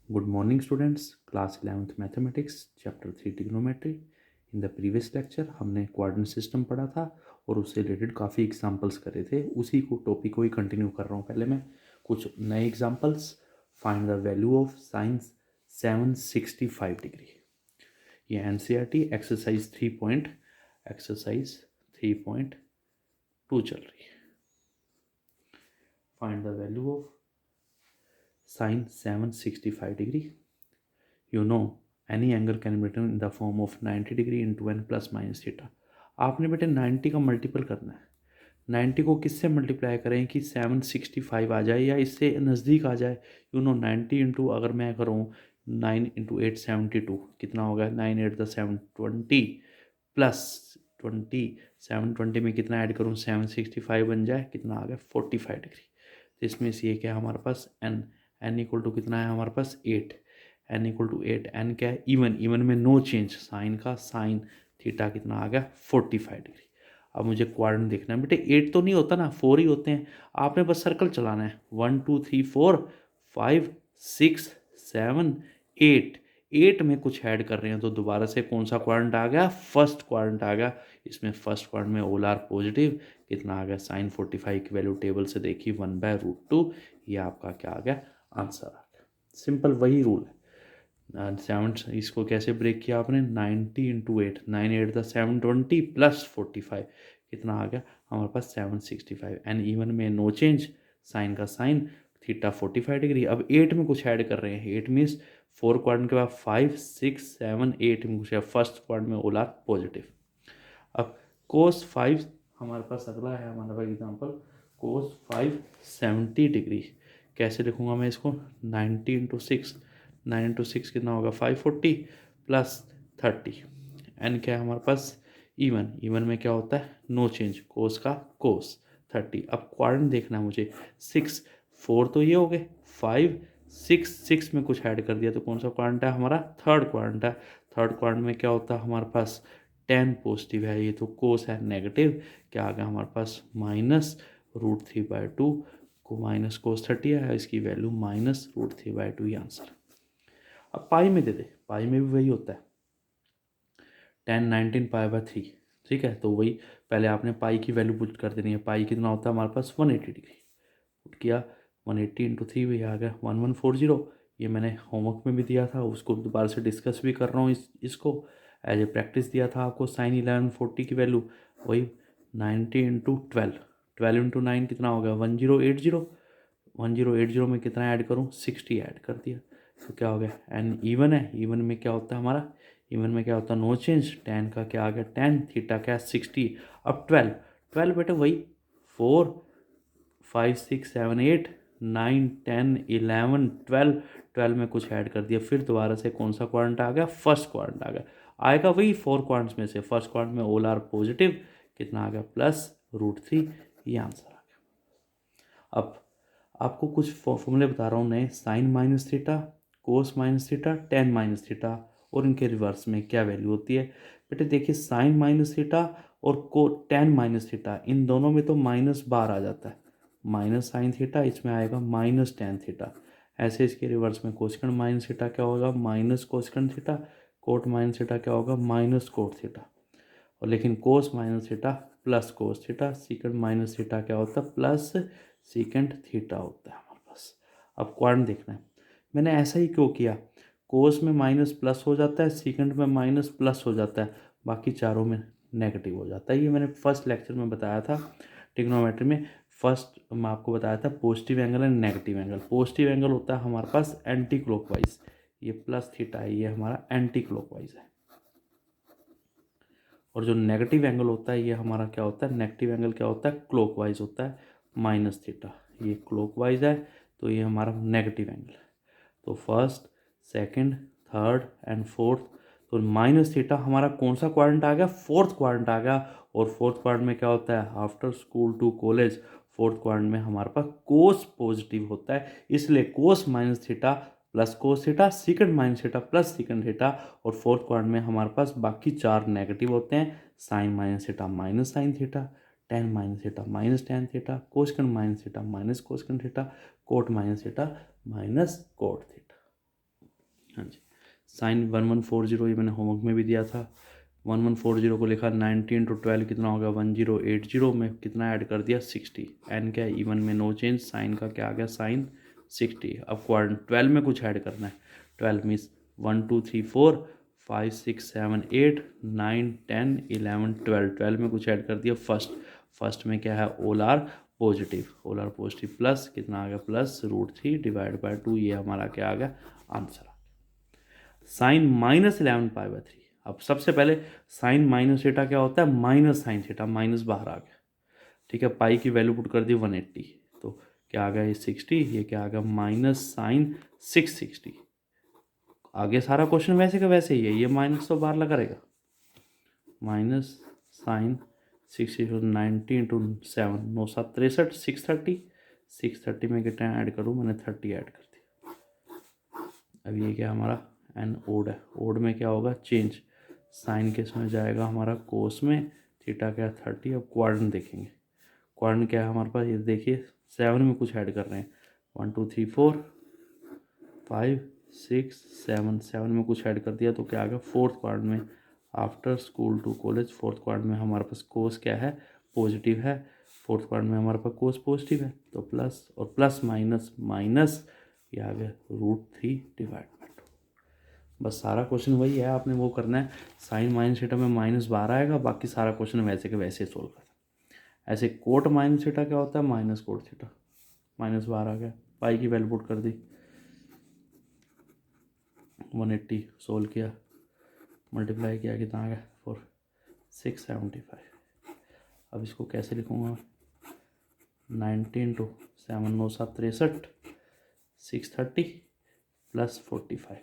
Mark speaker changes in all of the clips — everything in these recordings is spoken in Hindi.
Speaker 1: Good morning students, class 11th mathematics, chapter 3 trigonometry. In the previous lecture हमने कोऑर्डिनेट सिस्टम पढ़ा था और उससे रिलेटेड काफ़ी एग्जांपल्स करे थे। उसी को टॉपिक को ही कंटिन्यू कर रहा हूँ। पहले मैं कुछ नए examples. Find the value of sine 765 degree. ये एनसीईआरटी एक्सरसाइज 3.2 चल रही है। Find the value of sin 765 degree. You know any angle can be written in the form of 90 degree into n plus minus theta. आपने बेटे 90 का मल्टीपल करना है। 90 को किससे मल्टीप्लाई करें कि 765 आ जाए या इससे नज़दीक आ जाए। यू नो 90 इंटू अगर मैं करूँ 9 इंटू 872 कितना होगा। 9 8 द 720 प्लस 20 720 में कितना ऐड करूँ 765 बन जाए कितना आ गया 45 डिग्री। तो इसमें से ये क्या है हमारे पास एन इक्वल टू कितना है हमारे पास 8। N equal to 8। एन क्या है इवन में नो चेंज साइन का साइन थीटा कितना आ गया 45 डिग्री। अब मुझे क्वाड्रेंट देखना है बेटे 8 तो नहीं होता ना 4 ही होते हैं। आपने बस सर्कल चलाना है 1 2 3 4 5 6 7 8। 8 में कुछ ऐड कर रहे हैं तो दोबारा से कौन सा क्वाड्रेंट आ गया फर्स्ट क्वाड्रेंट आ गया। इसमें फर्स्ट क्वाड्रेंट में ऑल आर पॉजिटिव कितना आ गया साइन 45 की वैल्यू टेबल से देखी 1/√2। ये आपका क्या आ गया आंसर आ गया। सिंपल वही रूल है। सेवन इसको कैसे ब्रेक किया आपने 90 इंटू 8 9 8 द 720 प्लस 45 कितना आ गया हमारे पास 765। एंड इवन में नो चेंज साइन का साइन थीटा 45 डिग्री। अब 8 में कुछ ऐड कर रहे हैं 8 मीन्स 4 क्वाड्रेंट के बाद 5 6 7 8 में कुछ है फर्स्ट क्वाड्रेंट में ओला पॉजिटिव। अब कोस 5 हमारे पास अगला है हमारा एग्जाम्पल कोस 570 डिग्री। कैसे लिखूंगा मैं इसको 90 इंटू 6 9 इंटू 6 कितना होगा 540 प्लस 30। एन क्या है हमारे पास इवन में क्या होता है नो चेंज कोस का कोस 30। अब क्वाड्रेंट देखना है मुझे 6 4 तो ये हो गए 5 6 6 में कुछ ऐड कर दिया तो कौन सा क्वाड्रेंट है हमारा थर्ड क्वाड्रेंट है। थर्ड क्वाड्रेंट में क्या होता है हमारे पास 10 पॉजिटिव है ये तो कोस है नेगेटिव क्या आ गया हमारे पास -√3/2 को माइनस कोस 30 है इसकी वैल्यू -√3/2 ये आंसर। अब पाई में दे दे पाई में भी वही होता है 10 19 पाई/3। ठीक है तो वही पहले आपने पाई की वैल्यू पुट कर देनी है। पाई कितना होता है हमारे पास 180 डिग्री पुट किया 180 इंटू 3 भी आ गया 1140। ये मैंने होमवर्क में भी दिया था उसको दोबारा से डिस्कस भी कर रहा हूँ इसको एज ए प्रैक्टिस दिया था आपको साइन 1140 की वैल्यू वही 90 इंटू 12 12 इंटू 9 कितना हो गया 1080। 1080 में कितना ऐड करूँ 60 ऐड कर दिया तो क्या हो गया एन इवन है। इवन में क्या होता है हमारा इवन में क्या होता है नो चेंज 10 का क्या आ गया 10 थीटा क्या 60। अब 12 12 बेटे वही 4 5 6 7 8 9 10 11 12 12 में कुछ ऐड कर दिया फिर दोबारा से कौन सा क्वाड्रेंट आ गया फर्स्ट क्वाड्रेंट आ गया। आएगा वही 4 क्वाड्रेंट्स में से फर्स्ट क्वाड्रेंट में ऑल आर पॉजिटिव कितना आ गया +√3 ये आंसर आ गया। अब आपको कुछ फॉर्मूले बता रहा हूँ नए sine minus theta cos minus theta tan minus theta और इनके रिवर्स में क्या वैल्यू होती है। बेटे देखिए साइन माइनस थीटा और को टेन माइनस थीटा इन दोनों में तो माइनस बार आ जाता है माइनस साइन थीटा इसमें आएगा माइनस टेन थीटा। ऐसे इसके रिवर्स में कोसेकंड माइनस थीटा क्या होगा minus cosecant theta cot minus theta क्या होगा माइनस कोट थीटा। और लेकिन cos minus theta plus cos theta secant minus theta क्या होता है प्लस सीकेंड थीटा होता है हमारे पास। अब क्वाड्रेंट देखना है मैंने ऐसा ही क्यों किया कोस में माइनस प्लस हो जाता है सीकेंड में माइनस प्लस हो जाता है बाकी चारों में नेगेटिव हो जाता है। ये मैंने फर्स्ट लेक्चर में बताया था ट्रिग्नोमेट्री में। फर्स्ट मैं आपको बताया था positive angle and negative angle. Positive angle होता है हमारे पास एंटी क्लॉकवाइज ये प्लस थीटा है ये हमारा एंटी क्लॉकवाइज है। और जो नेगेटिव एंगल होता है ये हमारा क्या होता है नेगेटिव एंगल क्या होता है क्लॉकवाइज होता है माइनस थीटा। ये क्लॉकवाइज है तो ये हमारा नेगेटिव एंगल है। तो first second third and fourth तो माइनस थीटा हमारा कौन सा क्वाड्रेंट आ गया फोर्थ क्वाड्रेंट आ गया। और फोर्थ क्वाड्रेंट में क्या होता है after school to college fourth quadrant में हमारे पास कोस पॉजिटिव होता है इसलिए cos minus theta plus cos theta secant minus theta plus secant theta. और फोर्थ क्वाड्रेंट में हमारे पास बाकी चार नेगेटिव होते हैं sine minus theta minus sine theta tan minus theta minus tan theta cosecant minus theta minus cosecant theta cot minus theta minus cot theta. हाँ जी, साइन 1140 ये मैंने होमवर्क में भी दिया था। 1140 को लिखा 90 इंटू 12 कितना होगा 1080 में कितना ऐड कर दिया 60। एन क्या है इवन में नो चेंज, साइन का क्या आ गया साइन 60। अब क्वाड्रेंट 12 में कुछ ऐड करना है। 12 मीन्स 1 2 3 4 5 6 7 8 9 10 11 12। 12 में कुछ ऐड कर दिया फर्स्ट में क्या है ऑल आर पॉजिटिव प्लस कितना आ गया प्लस √3 डिवाइड बाय 2। ये हमारा क्या आ गया आंसर। साइन -11π/3। अब सबसे पहले साइन माइनस थीटा क्या होता है माइनस साइन थीटा, माइनस बाहर आ गया। ठीक है, पाई की वैल्यू पुट कर दी 180, तो क्या आ गया ये 60, ये क्या आ गया माइनस साइन 660। आगे सारा क्वेश्चन वैसे का वैसे ही है, ये माइनस तो बाहर लगा रहेगा। माइनस साइन 60 90 इंटू 7 9 7 63 630 में कितना ऐड करूँ मैंने 30 ऐड कर दिया। अब ये क्या हमारा एन ओड है, ओड में क्या होगा चेंज, साइन किस में जाएगा हमारा कोस में, थीटा क्या 30। अब क्वाड्रेंट देखेंगे, क्वाड्रेंट क्या है हमारे पास ये देखिए 7 में कुछ ऐड कर रहे हैं 1 2 3 4 5 6 7 7 में कुछ ऐड कर दिया तो क्या आ गया फोर्थ क्वाड्रेंट में after school to college. Fourth quadrant में हमारे पास कोस क्या है पॉजिटिव है, फोर्थ क्वाड्रेंट में हमारे पास कोस पॉजिटिव है तो प्लस और प्लस माइनस माइनस ये आ गया √3 डिवाइड बाय 2। बस सारा क्वेश्चन वही है, आपने वो करना है साइन माइनस थीटा में -12 आएगा, बाकी सारा क्वेश्चन वैसे के वैसे सोल्व करना। ऐसे कोट माइनस थीटा क्या होता है माइनस कोट थीटा, -12 आ गया, पाई की वैल्यू पुट कर दी 180 सोल्व किया मल्टीप्लाई किया कितना आ गया 675। अब इसको कैसे लिखूँगा 90 इंटू 7 9 7 63 630 प्लस 45।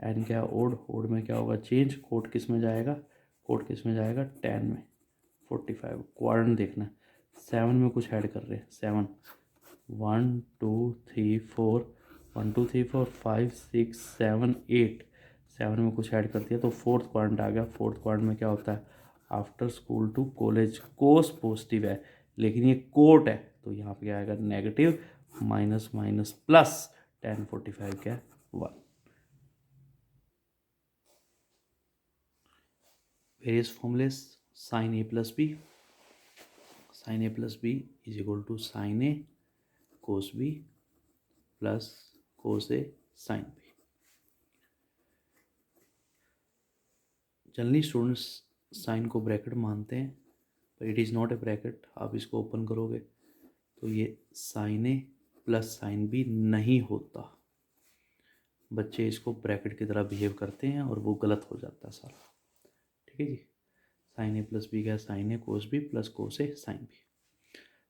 Speaker 1: एन क्या ओड में क्या होगा चेंज, कोट किस में जाएगा 10 में 45। क्वाड्रेंट देखना है 7 में कुछ ऐड कर रहे हैं 7 1 2 3 4 1 2 3 4 5 6 7 8 7 में कुछ ऐड कर दिया तो फोर्थ क्वाड्रेंट आ गया। फोर्थ क्वाड्रेंट में क्या होता है after school to college, cos positive है लेकिन ये कोट है तो यहाँ पे क्या आएगा नेगेटिव, माइनस माइनस प्लस 10 45 क्या 1। Various formulas sine a plus b, sine a plus b is equal to sine a cos b plus cos a sine b। Generally students sine को ब्रैकेट मानते हैं पर it is not a bracket. आप इसको ओपन करोगे तो ये sine a plus sine b नहीं होता, बच्चे इसको ब्रैकेट की तरह बिहेव करते हैं और वो गलत हो जाता है सारा। ठीक है जी, साइन a प्लस बी क्या sine a cos b plus cos a sine b।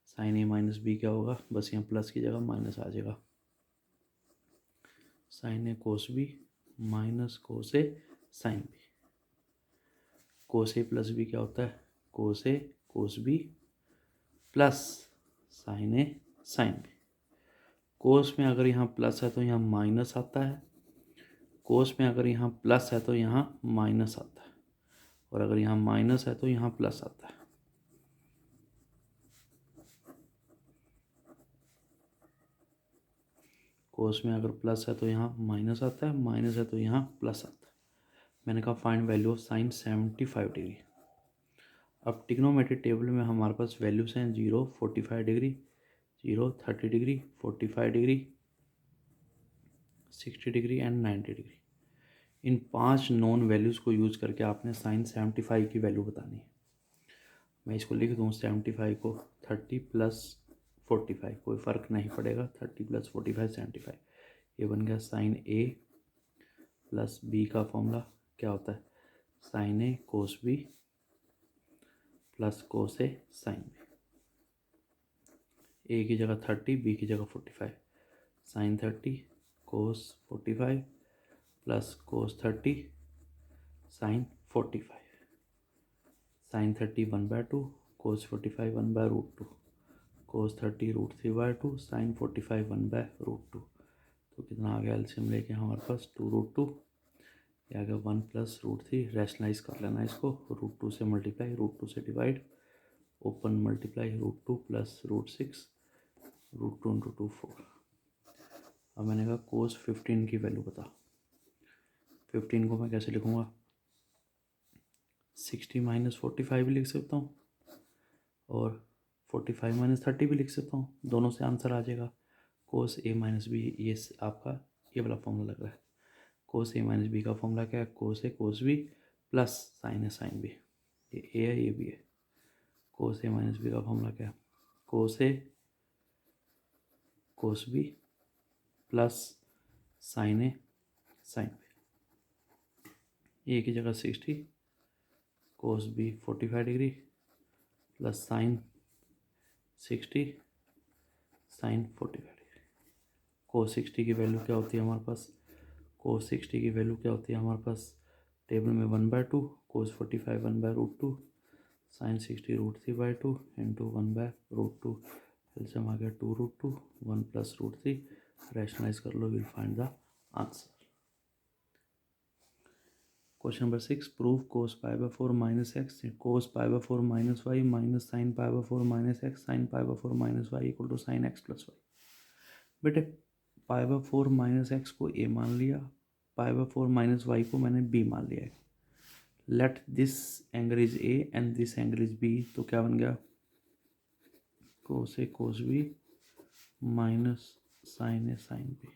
Speaker 1: Sine a minus b क्या होगा बस यहाँ प्लस की जगह माइनस आ जाएगा, sine a cos b minus cos a sine b। Cos a plus b क्या होता है cos a cos b plus sine a sine b। Cos में अगर यहाँ प्लस है तो यहाँ माइनस आता है, कोस में अगर यहाँ प्लस है तो यहाँ माइनस आता है, और अगर यहाँ माइनस है तो यहाँ प्लस आता है। कोस में अगर प्लस है तो यहाँ माइनस आता है, माइनस है तो यहाँ प्लस आता है। मैंने कहा find value of sine 75 degree. अब ट्रिग्नोमेट्री टेबल में हमारे पास वैल्यूज हैं 0 45 degree, 0 30 degree, 45 degree, 60 degree and 90 degree. In 5 non values को यूज़ करके आपने साइन 75 की वैल्यू बतानी है। मैं इसको लिख दूँ 75 को 30 प्लस 45, कोई फ़र्क नहीं पड़ेगा, 30 प्लस 45 75। ये बन गया साइन a प्लस b का फॉर्मूला क्या होता है sine a cos b plus cos a sine b। a की जगह 30, b की जगह 45, sine 30 cos 45 plus cos 30 sine 45। Sine 30 1/2 cos 45 1/√2, cos 30 √3/2 sine 45 1/√2। तो कितना आ गया एलसीएम लेके हमारे पास 2√2, ये आ गया 1 प्लस √3। रैशनलाइज कर लेना इसको, √2 से मल्टीप्लाई √2 से डिवाइड, ओपन मल्टीप्लाई √2 प्लस √6 √2 × 2 4। अब मैंने कहा कोस 15 की वैल्यू बता, 15 को मैं कैसे लिखूँगा, 60 माइनस 45 भी लिख सकता हूँ और 45 माइनस 30 भी लिख सकता हूँ, दोनों से आंसर आ जाएगा। कोस ए माइनस बी, ये आपका ये वाला फॉर्मूला लग रहा है। कोस ए माइनस बी का फॉर्मूला क्या है, कोस ए कोस बी प्लस साइन ए साइन बी। ये ए है, ये बी है। कोस ए माइनस बी का फॉर्मूला क्या है, cos A cos B plus sine A sine B. A की जगह 60 cos B 45 degree plus sine 60 sine 45 degree. Cos 60 की वैल्यू क्या होती है हमारे पास, कोस 60 की वैल्यू क्या होती है हमारे पास, टेबल में 1/2, कोस 45 1/√2, साइन 60 √3/2 इंटू 1/√2। एल्सियम आ गया 2√2, 1 + √3। रैशनलाइज कर लो, will find the answer. Question number 6, prove cos π/4 minus x cos π/4 minus y minus sine π/4 minus x sine π/4 minus y equal to sine x plus y. बेटे π/4 माइनस एक्स को ए मान लिया, π/4 माइनस वाई को मैंने बी मान लिया है। Let this angle is a and this angle is b, तो क्या बन गया, कोस ए कोस बी माइनस साइन ए साइन बी।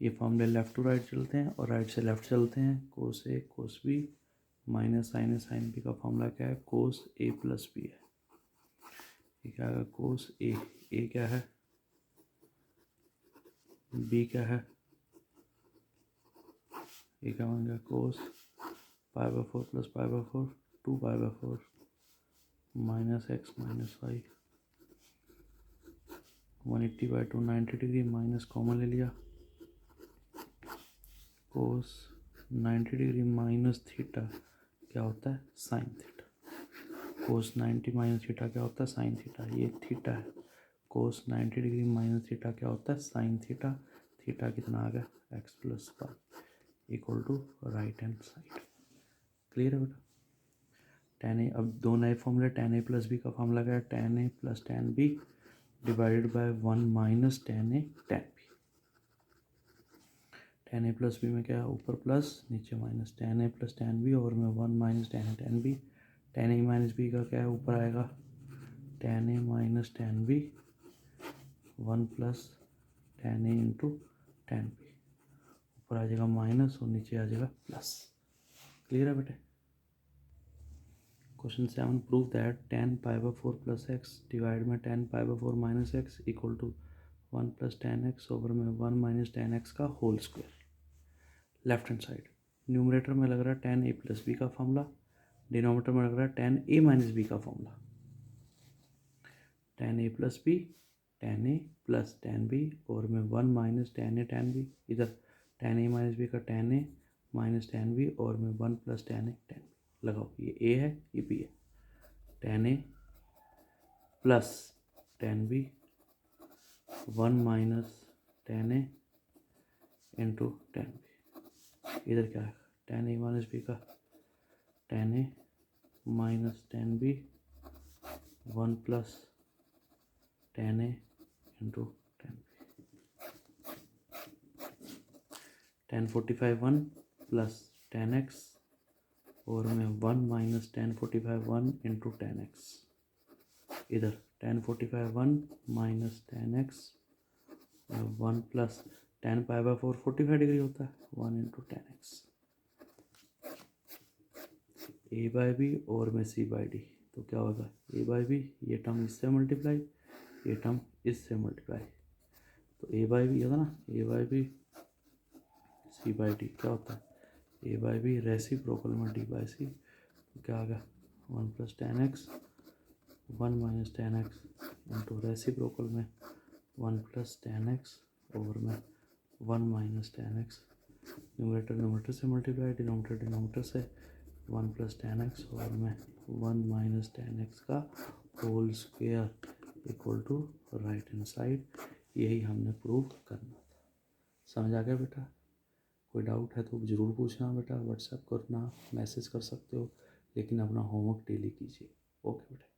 Speaker 1: ये फॉर्मूले लेफ्ट टू राइट चलते हैं और राइट से लेफ्ट चलते हैं। कोस ए कोस बी माइनस साइन ए साइन बी का फॉर्मूला क्या है, कोस ए प्लस बी है। ये क्या है, कोस ए क्या है, बी क्या है, ये क्या बन गया, cos π/4 plus π/4 2π/4 minus x minus y 180/2 90 degree minus common ले लिया, कोस 90 डिग्री माइनस थीटा क्या होता है, साइन थीटा। कोस 90 माइनस थीटा क्या होता है, साइन थीटा। ये थीटा है, कोस 90 डिग्री माइनस थीटा क्या होता है, साइन थीटा। थीटा कितना आ गया, x plus y equal to right hand side. Clear है बेटा। tan ए, अब दो नए फॉर्मूले, tan a प्लस बी का फॉर्मूला क्या है, tan a plus tan b divided by 1 minus tan a tan b। tan a plus b में क्या है, ऊपर प्लस नीचे minus, tan a plus tan b और में 1 minus tan a tan b। tan a minus b का क्या है, ऊपर आएगा tan a minus tan b 1 plus tan a into tan b। ऊपर आ जाएगा माइनस और नीचे आ जाएगा प्लस। क्लियर है बेटे। Question 7, prove that tan π/4 plus x divide में tan π/4 minus x equal to 1 plus tan x over में 1 माइनस tan x का whole square. Left hand side, numerator में लग रहा है tan a प्लस बी का फॉर्मूला, डिनोमिनेटर में लग रहा है tan a माइनस बी का फॉर्मूला। tan a plus B, tan a plus tan b और में 1 minus tan a tan b। इधर tan a माइनस बी का tan a minus tan b और में 1 plus tan a tan b। लगाओ, ये a है ये b है, tan a plus tan b 1 minus tan a into tan b। इधर क्या है, tan a माइनस बी का tan a minus tan b 1 plus tan a into tan b। tan 45 1 plus tan x और में 1 minus tan 45 1 into tan x। इधर tan 45 1 minus tan x 1 plus tan π/4 45 degree होता है 1 इंटू tan x। a/b और में c/d, तो क्या होगा a/b, ये टर्म इससे मल्टीप्लाई, ये टर्म इससे मल्टीप्लाई, तो a/b होगा ना, a/b c/d क्या होता है, a/b रेसिप्रोकल में d/c, तो क्या आ गया 1 plus tan x 1 minus tan x into reciprocal में 1 प्लस tan x ओवर में 1 minus tan x। Numerator numerator से मल्टीप्लाई, डिनोमिनेटर डिनोमिनेटर से 1 प्लस tan x और में 1 माइनस tan x का whole square equal to right hand side. यही हमने प्रूव करना था। समझ आ गया बेटा। कोई डाउट है तो ज़रूर पूछना बेटा, व्हाट्सएप करना, मैसेज कर सकते हो, लेकिन अपना होमवर्क डेली कीजिए। ओके बेटा।